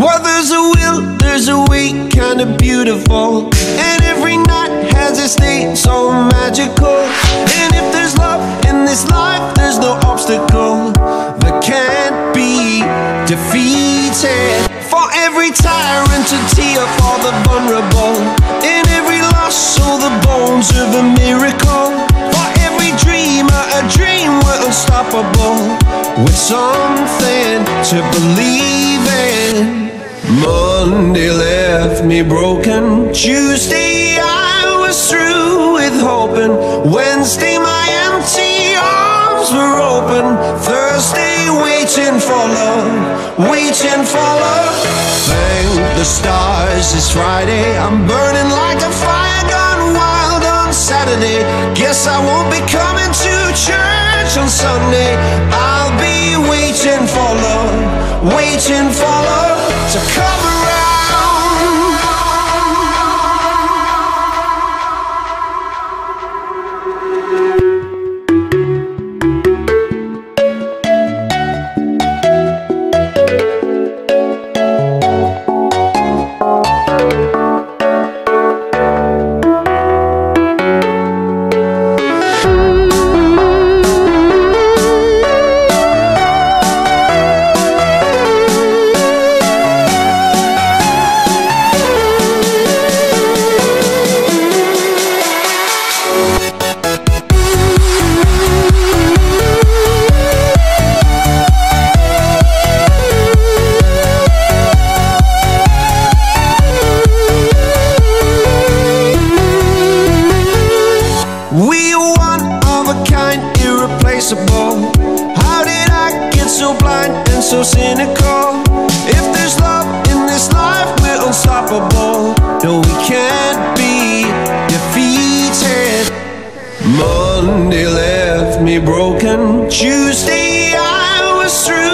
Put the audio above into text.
Well, there's a will, there's a way, kinda beautiful. And every night has its day, so magical. And if there's love in this life, there's no obstacle that can't be defeated. For every tyrant to tear for the vulnerable. In every loss, so the bones of a miracle. For every dreamer, a dream we're unstoppable. With something to believe in. Monday left me broken. Tuesday I was through with hoping. Wednesday my empty arms were open. Thursday waiting for love, waiting for love. Thank the stars it's Friday. I'm burning like a fire gone wild on Saturday. Guess I won't be coming to church on Sunday. I'll be waiting for love, waiting for love to come around. We are one of a kind, irreplaceable. How did I get so blind and so cynical? If there's love in this life, we're unstoppable. No, we can't be defeated. Monday left me broken. Tuesday I was through